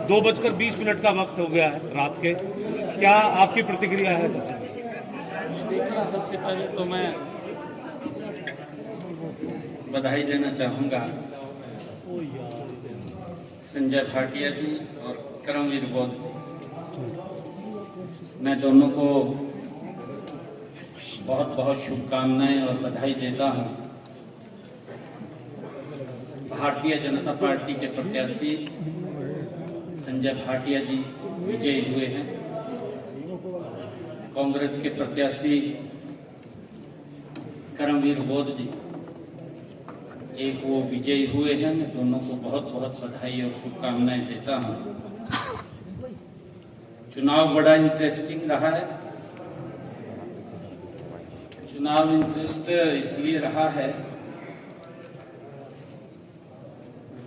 2:20 का वक्त हो गया है रात के, क्या आपकी प्रतिक्रिया है? देखिए, सबसे पहले तो मैं बधाई देना चाहूँगा संजय भाटिया जी और करमवीर बौद्ध। मैं दोनों को बहुत बहुत शुभकामनाएं और बधाई देता हूँ। भारतीय जनता पार्टी के प्रत्याशी संजय भाटिया जी विजयी हुए हैं। कांग्रेस के प्रत्याशी करमवीर बौद्ध जी एक वो विजयी हुए हैं। मैं दोनों को बहुत बहुत बधाई और शुभकामनाएं देता हूं। चुनाव बड़ा इंटरेस्टिंग रहा है। चुनाव इंटरेस्ट इसलिए रहा है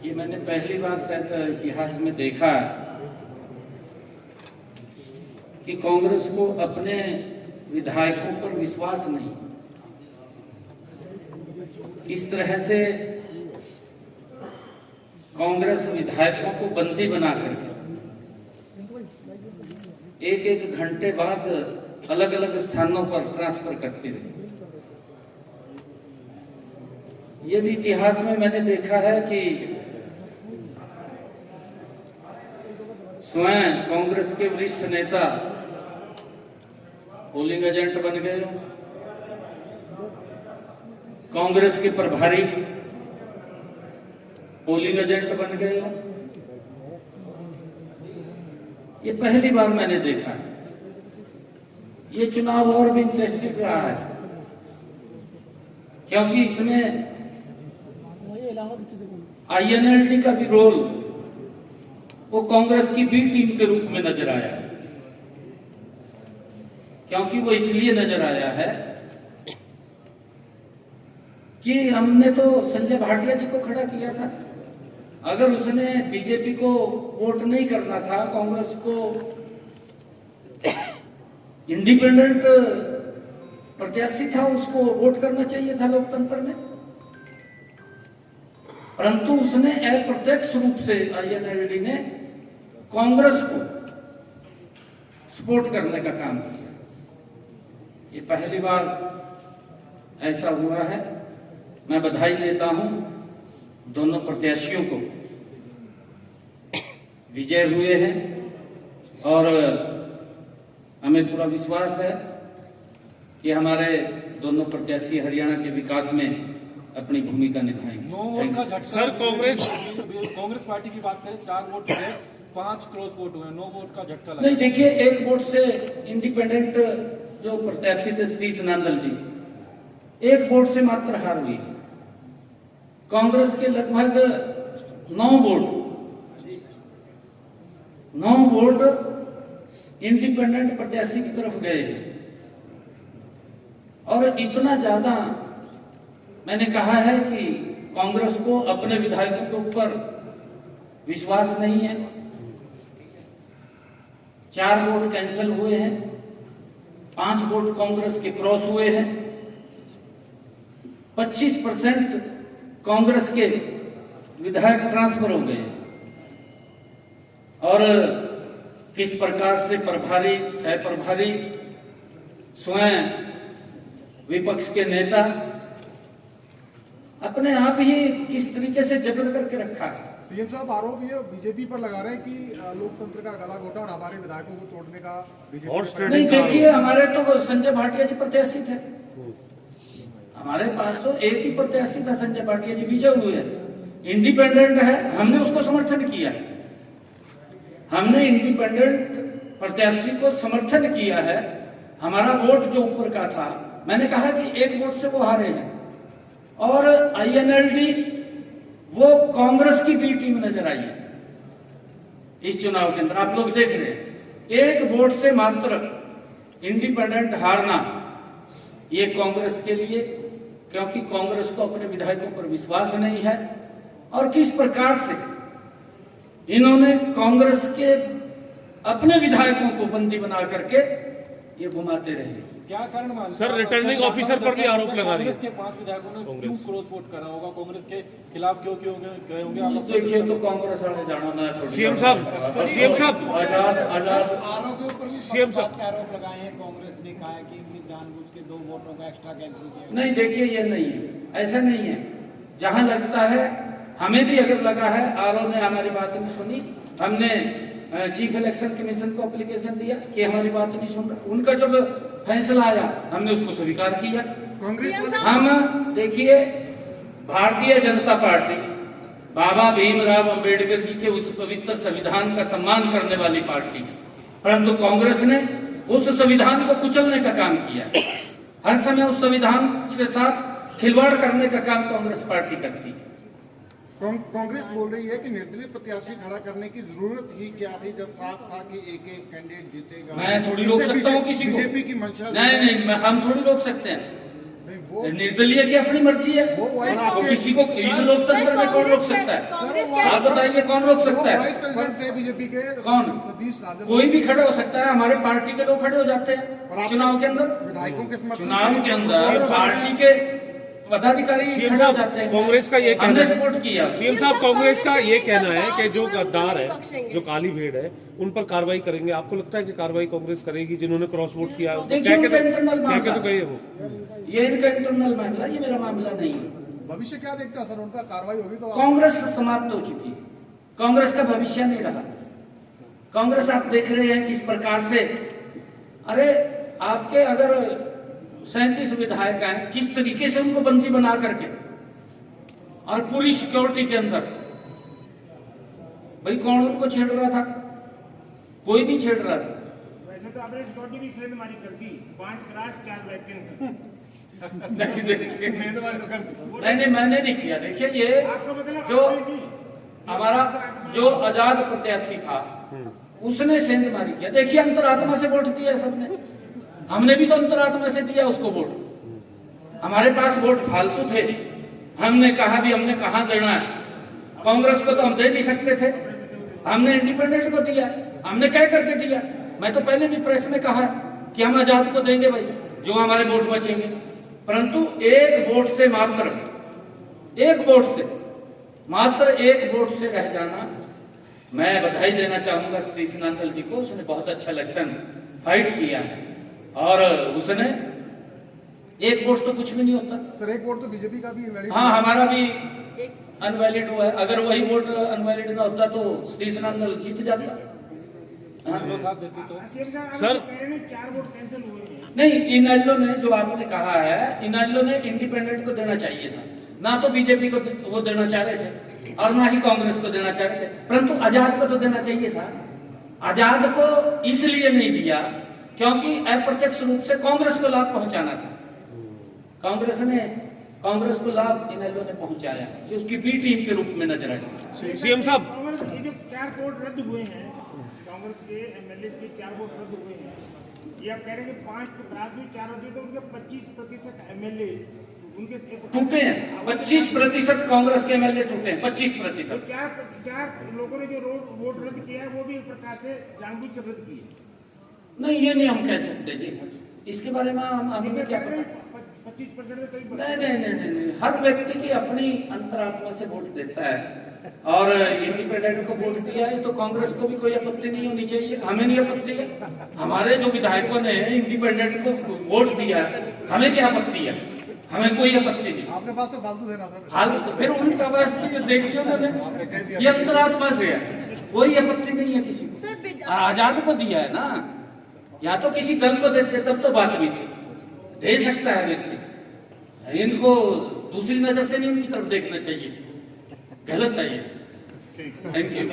कि मैंने पहली बार शायद इतिहास में देखा कि कांग्रेस को अपने विधायकों पर विश्वास नहीं। इस तरह से कांग्रेस विधायकों को बंदी बना करके एक एक घंटे बाद अलग अलग स्थानों पर ट्रांसफर करती रही। ये भी इतिहास में मैंने देखा है कि स्वयं कांग्रेस के वरिष्ठ नेता पोलिंग एजेंट बन गए, कांग्रेस के प्रभारी पोलिंग एजेंट बन गए। ये पहली बार मैंने देखा है। ये चुनाव और भी इंटरेस्टिंग रहा है क्योंकि इसमें INLD का भी रोल वो कांग्रेस की बी टीम के रूप में नजर आया है। क्योंकि वो इसलिए नजर आया है कि हमने तो संजय भाटिया जी को खड़ा किया था। अगर उसने बीजेपी को वोट नहीं करना था, कांग्रेस को इंडिपेंडेंट प्रत्याशी था, उसको वोट करना चाहिए था लोकतंत्र में। परंतु उसने अप्रत्यक्ष रूप से INLD ने कांग्रेस को सपोर्ट करने का काम किया। ये पहली बार ऐसा हुआ है। मैं बधाई देता हूं दोनों प्रत्याशियों को, विजय हुए हैं और हमें पूरा विश्वास है कि हमारे दोनों प्रत्याशी हरियाणा के विकास में अपनी भूमिका निभाएंगे। 9 वोट का झटका। सर, कांग्रेस पार्टी की बात करें, 4 वोट हुए, 5 क्रॉस वोट हुए, 9 वोट का झटका लगा। नहीं, देखिए, 1 वोट से इंडिपेंडेंट जो प्रत्याशी थे सतीश नांदल जी, 1 वोट से मात्र हार हुई। कांग्रेस के लगभग 9 वोट इंडिपेंडेंट प्रत्याशी की तरफ गए और इतना ज्यादा मैंने कहा है कि कांग्रेस को अपने विधायकों के ऊपर विश्वास नहीं है। 4 वोट कैंसिल हुए हैं, 5 वोट कांग्रेस के क्रॉस हुए हैं, 25% कांग्रेस के विधायक ट्रांसफर हो गए। और किस प्रकार से प्रभारी, सह प्रभारी, स्वयं विपक्ष के नेता अपने आप ही किस तरीके से जबर करके रखा है। सीएम साहब आरोप ये बीजेपी पर लगा रहे हैं कि लोकतंत्र का गला घोटा और हमारे विधायकों को तोड़ने का बीजेपी। नहीं, देखिए, हमारे तो संजय भाटिया जी प्रत्याशी थे। हमारे पास तो एक ही प्रत्याशी था, संजय भाटिया जी विजय हुए हैं। इंडिपेंडेंट है, हमने उसको समर्थन किया। हमने इंडिपेंडेंट प्रत्याशी को समर्थन किया है। हमारा वोट जो ऊपर का था, मैंने कहा कि 1 वोट से वो हारे हैं। और INLD वो कांग्रेस की बी टीम नजर आई है इस चुनाव के अंदर। आप लोग देख रहे हैं, 1 वोट से मात्र इंडिपेंडेंट हारना ये कांग्रेस के लिए, क्योंकि कांग्रेस को अपने विधायकों पर विश्वास नहीं है। और किस प्रकार से इन्होंने कांग्रेस के अपने विधायकों को बंदी बना करके ये घुमाते रहे। क्या कारण मानते सर, हैं? रिटर्निंग ऑफिसर पर भी आरोप लगा रही है। कांग्रेस के 5 विधायकों ने क्यों क्रॉस वोट करा होगा, कांग्रेस के खिलाफ क्यों क्यों गए होंगे आप अपने- देखिए तो कांग्रेस वाले जाना मैं थोड़ी सीएम साहब आजाद सीएम साहब आरोप लगाए हैं। कांग्रेस ने कहा है कि इनने जानबूझ के 2 वोटों का एक्स्ट्रा कैंसिल किया। नहीं, देखिए ये नहीं है, ऐसा नहीं है। जहां लगता है, हमें भी अगर लगा है, आरओ ने हमारी बात नहीं सुनी, हमने चीफ इलेक्शन कमीशन को एप्लीकेशन दिया कि हमारी बात नहीं सुन रहा, उनका जब फैसला आया हमने उसको स्वीकार किया। हम देखिए, भारतीय जनता पार्टी बाबा भीमराव अंबेडकर जी के उस पवित्र संविधान का सम्मान करने वाली पार्टी है, परंतु कांग्रेस ने उस संविधान को कुचलने का काम किया। हर समय उस संविधान के साथ खिलवाड़ करने का काम कांग्रेस पार्टी करती है। कांग्रेस बोल रही है कि निर्दलीय प्रत्याशी खड़ा करने की जरूरत ही क्या थी, जब साफ था कि एक कैंडिडेट जीतेगा। मैं थोड़ी रोक सकता हूँ किसी को? बीजेपी की मंशा नहीं, हम थोड़ी रोक सकते हैं। नहीं, वो निर्दलीय की अपनी मर्जी है, वो तो किसी को इस लोकतंत्र में कौन रोक सकता है? आप बताइए कौन रोक सकता है? वाइस प्रेसिडेंट थे बीजेपी के कौन? सतीश राजन। कोई भी खड़े हो सकता है, हमारे पार्टी के लोग खड़े हो जाते हैं चुनाव के अंदर। विधायकों के समर्थन चुनाव के अंदर पार्टी के पदाधिकारी सीएम खड़े हो साहब, जाते हैं। कांग्रेस का ये कहना हमने है, सपोर्ट किया। सीएम साहब कांग्रेस का ये कहना है कि जो गद्दार है, जो काली भेड़ है, उन पर कार्रवाई करेंगे। आपको लगता है कि कार्रवाई कांग्रेस करेगी जिन्होंने क्रॉस वोट किया है? उनको देखिए, उनका इंटरनल क्या मामला तो गए हो? ये इनका इंटरनल मामला, ये मेरा मामला नहीं है। भविष्य क्या देखता है सर, उनका कार्रवाई होगी तो कांग्रेस समाप्त हो चुकी है, कांग्रेस का भविष्य नहीं रहा। कांग्रेस आप देख रहे हैं किस प्रकार से, अरे आपके अगर 37 विधायक हैं, किस तरीके से उनको बंदी बना करके और पूरी सिक्योरिटी के अंदर, भाई कौन उनको छेड़ रहा था? कोई नहीं छेड़ रहा था। वैसे तो आपने सिक्योरिटी भी सेंध मारी कर दी, 5 क्रास 4 वैकेंसी। नहीं, मैंने नहीं किया। देखिए, ये जो हमारा जो आजाद प्रत्याशी था उसने सेंध मारी किया। देखिए, अंतरात्मा से वोट दिया सबने, हमने भी तो अंतरात्मा से दिया उसको वोट। हमारे पास वोट फालतू थे, हमने कहा भी हमने कहां देना है। कांग्रेस को तो हम दे नहीं सकते थे, हमने इंडिपेंडेंट को दिया। हमने कह करके दिया, मैं तो पहले भी प्रेस में कहा कि हम आजाद को देंगे भाई, जो हमारे वोट बचेंगे। परंतु एक वोट से मात्र एक वोट से रह जाना, मैं बधाई देना चाहूंगा श्री सिनांदल जी को। उसने बहुत अच्छा इलेक्शन फाइट किया है और उसने एक वोट तो कुछ भी नहीं होता। सर एक वोट तो बीजेपी का भी invalid हाँ, हमारा भी अनवैलिड हुआ है। अगर वही वोट अनवैलिड ना होता तो श्री सिनांदल जीत जाता। हाँ। साथ देती तो सर, 4 वोट कैंसिल हुए हैं। नहीं, इनेलो ने जो आपने कहा है, इनेलो ने इंडिपेंडेंट को देना चाहिए था, ना तो बीजेपी को वो देना चाह रहे थे और ना ही कांग्रेस को देना चाह रहे थे, परंतु आजाद को तो देना चाहिए था। आजाद को इसलिए नहीं दिया क्योंकि अप्रत्यक्ष रूप से कांग्रेस को लाभ पहुंचाना था। कांग्रेस को लाभ इनेलो ने पहुंचाया, ये उसकी बी टीम के रूप में नजर आई। सीएम साहब, कांग्रेस ये जो 4 वोट रद्द हुए हैं, कांग्रेस के एमएलए के 4 वोट रद्द हुए हैं, ये आप कह रहे हैं कि 5 क्रास में 4 होते तो उनके 25% एमएलए उनके टूटे हैं। 25% कांग्रेस के एमएलए टूटे हैं, 25%। 4 लोगों ने जो वोट रद्द किया है वो भी एक प्रकार से जानबूझ कर रद्द किए। नहीं, ये नहीं हम कह सकते जी, इसके बारे में हमें क्या पता। 25% में कई नहीं, हर व्यक्ति की अपनी अंतरात्मा से वोट देता है और इंडिपेंडेंट को वोट दिया है तो कांग्रेस को भी कोई आपत्ति नहीं होनी चाहिए, हमें नहीं आपत्ति है। हमारे जो विधायकों ने इंडिपेंडेंट को वोट दिया, हमें क्या आपत्ति है? हमें कोई आपत्ति नहीं। आपके पास तो फालतू देना सर। हाल फिर उनका पास देखिए उन्होंने, ये अंतरात्मा से है, कोई आपत्ति नहीं है किसी को। आजाद को दिया है ना, या तो किसी दल को देते तब तो बात भी थी, दे सकता है व्यक्ति। इनको दूसरी नजर से नहीं उनकी तरफ देखना चाहिए, गलत है ये। Thank you.